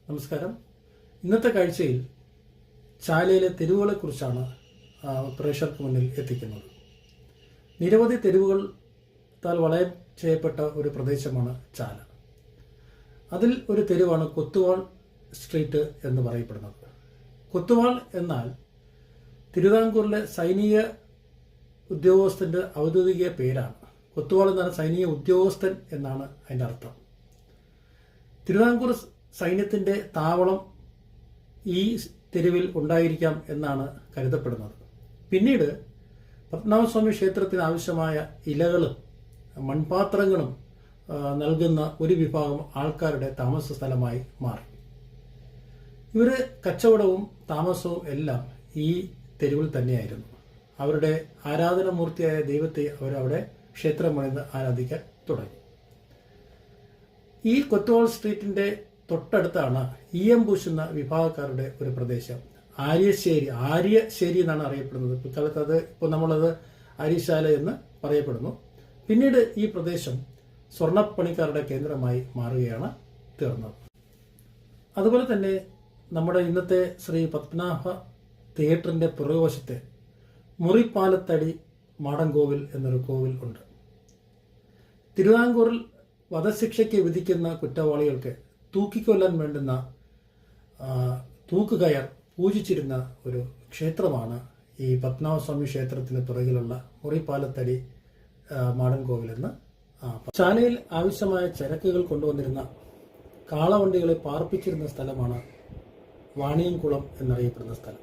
നമസ്കാരം. ഇന്നത്തെ കാഴ്ചയിൽ ചാലയിലെ തെരുവുകളെക്കുറിച്ചാണ് പ്രേക്ഷകർക്ക് മുന്നിൽ എത്തിക്കുന്നത്. നിരവധി തെരുവുകളാൽ വലയം ചെയ്യപ്പെട്ട ഒരു പ്രദേശമാണ് ചാല. അതിൽ ഒരു തെരുവാണ് കൊത്തുവാൾ സ്ട്രീറ്റ് എന്ന് പറയപ്പെടുന്നത്. കൊത്തുവാൾ എന്നാൽ തിരുവിതാംകൂറിലെ സൈനിക ഉദ്യോഗസ്ഥന്റെ ഔദ്യോഗിക പേരാണ്. കൊത്തുവാൾ എന്നാൽ സൈനിക ഉദ്യോഗസ്ഥൻ എന്നാണ് അതിൻ്റെ അർത്ഥം. തിരുവിതാംകൂർ സൈന്യത്തിന്റെ താവളം ഈ തെരുവിൽ ഉണ്ടായിരിക്കാം എന്നാണ് കരുതപ്പെടുന്നത്. പിന്നീട് പത്മനാഭസ്വാമി ക്ഷേത്രത്തിന് ആവശ്യമായ ഇലകളും മൺപാത്രങ്ങളും നൽകുന്ന ഒരു വിഭാഗം ആൾക്കാരുടെ താമസ സ്ഥലമായി മാറി. ഇവര് കച്ചവടവും താമസവും എല്ലാം ഈ തെരുവിൽ തന്നെയായിരുന്നു. അവരുടെ ആരാധനാമൂർത്തിയായ ദൈവത്തെ അവരവിടെ ക്ഷേത്രമണിന്ന് ആരാധിക്കാൻ തുടങ്ങി. ഈ കൊത്തുവാൾ സ്ട്രീറ്റിന്റെ തൊട്ടടുത്താണ് ഈയം പൂശുന്ന വിഭാഗക്കാരുടെ ഒരു പ്രദേശം. ആര്യശ്ശേരി എന്നാണ് അറിയപ്പെടുന്നത്. പിൽക്കാലത്ത് ഇപ്പോൾ നമ്മളത് ആര്യശാല എന്ന് പറയപ്പെടുന്നു. പിന്നീട് ഈ പ്രദേശം സ്വർണ്ണപ്പണിക്കാരുടെ കേന്ദ്രമായി മാറുകയാണ് തീർന്നത്. അതുപോലെ തന്നെ നമ്മുടെ ഇന്നത്തെ ശ്രീ പത്മനാഭ തിയേറ്ററിന്റെ പുറകുവശത്തെ മുറിപ്പാലത്തടി മാടൻകോവിൽ എന്നൊരു കോവിൽ ഉണ്ട്. തിരുവിതാംകൂറിൽ വധശിക്ഷയ്ക്ക് വിധിക്കുന്ന കുറ്റവാളികൾക്ക് തൂക്കിക്കൊല്ലാൻ വേണ്ടുന്ന തൂക്കുകയർ പൂജിച്ചിരുന്ന ഒരു ക്ഷേത്രമാണ് ഈ പത്മനാഭസ്വാമി ക്ഷേത്രത്തിന് പുറകിലുള്ള മുറിപ്പാലത്തടി മാടൻകോവിൽ എന്ന്. ചാലയിൽ ആവശ്യമായ ചരക്കുകൾ കൊണ്ടുവന്നിരുന്ന കാളവണ്ടികളെ പാർപ്പിച്ചിരുന്ന സ്ഥലമാണ് വാണിയംകുളം എന്നറിയപ്പെടുന്ന സ്ഥലം.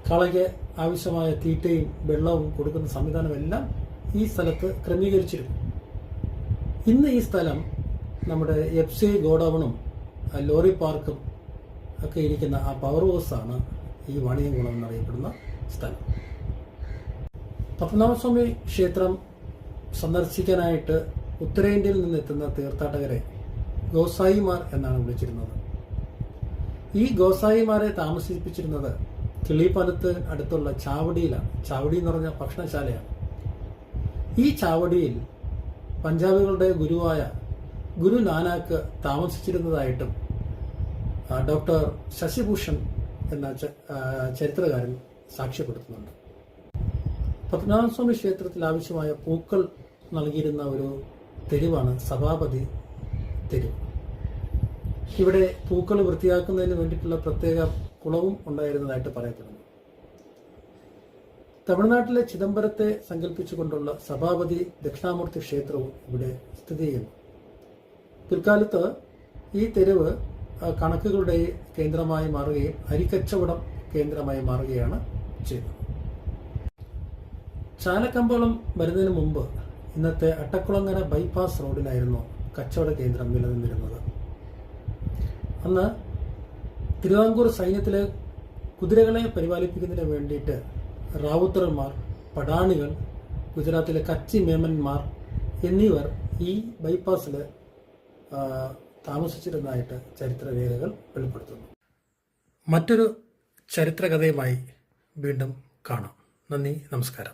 കാളയ്ക്ക് ആവശ്യമായ തീറ്റയും വെള്ളവും കൊടുക്കുന്ന സംവിധാനമെല്ലാം ഈ സ്ഥലത്ത് ക്രമീകരിച്ചിരുന്നു. ഇന്ന് ഈ സ്ഥലം നമ്മുടെ എഫ്സി ഗോഡൌണും ലോറി പാർക്കും ഒക്കെ ഇരിക്കുന്ന ആ പവർ ഹൗസാണ് ഈ വാണിയംകുളം എന്നറിയപ്പെടുന്ന സ്ഥലം. പത്മനാഭസ്വാമി ക്ഷേത്രം സന്ദർശിക്കാനായിട്ട് ഉത്തരേന്ത്യയിൽ നിന്നെത്തുന്ന തീർത്ഥാടകരെ ഗോസായിമാർ എന്നാണ് വിളിച്ചിരുന്നത്. ഈ ഗോസായിമാരെ താമസിപ്പിച്ചിരുന്നത് കിളിപ്പാലത്ത് അടുത്തുള്ള ചാവടിയിലാണ്. ചാവടി എന്ന് പറഞ്ഞാൽ ഭക്ഷണശാലയാണ്. ഈ ചാവടിയിൽ പഞ്ചാബികളുടെ ഗുരുവായ ഗുരു നാനാക്ക് താമസിച്ചിരുന്നതായിട്ടും ഡോക്ടർ ശശിഭൂഷൺ എന്ന ചരിത്രകാരൻ സാക്ഷ്യപ്പെടുത്തുന്നുണ്ട്. പത്മനാഭസ്വാമി ക്ഷേത്രത്തിൽ ആവശ്യമായ പൂക്കൾ നൽകിയിരുന്ന ഒരു തെരുവാണ് സഭാപതി തെരുവ്. ഇവിടെ പൂക്കൾ വൃത്തിയാക്കുന്നതിന് വേണ്ടിയിട്ടുള്ള പ്രത്യേക കുളവും ഉണ്ടായിരുന്നതായിട്ട് പറയപ്പെടുന്നു. തമിഴ്നാട്ടിലെ ചിദംബരത്തെ സങ്കല്പിച്ചുകൊണ്ടുള്ള സഭാപതി ദക്ഷിണാമൂർത്തി ക്ഷേത്രവും ഇവിടെ സ്ഥിതി ചെയ്യുന്നു. പിൽക്കാലത്ത് ഈ തെരുവ് കണക്കുകളുടെ കേന്ദ്രമായി മാറുകയും അരിക്കച്ചവടം കേന്ദ്രമായി മാറുകയാണ് ചെയ്തത്. ചാലക്കമ്പോളം വരുന്നതിന് മുമ്പ് ഇന്നത്തെ അട്ടക്കുളങ്ങര ബൈപ്പാസ് റോഡിലായിരുന്നു കച്ചവട കേന്ദ്രം നിലനിന്നിരുന്നത്. അന്ന് തിരുവിതാംകൂർ സൈന്യത്തിലെ കുതിരകളെ പരിപാലിപ്പിക്കുന്നതിന് വേണ്ടിയിട്ട് റാവുത്തർമാർ, പടാണികൾ, ഗുജറാത്തിലെ കച്ചി മേമന്മാർ എന്നിവർ ഈ ബൈപ്പാസിൽ താമസിച്ചിരുന്നതായിട്ട് ചരിത്രരേഖകൾ വെളിപ്പെടുത്തുന്നു. മറ്റൊരു ചരിത്രകഥയുമായി വീണ്ടും കാണാം. നന്ദി, നമസ്കാരം.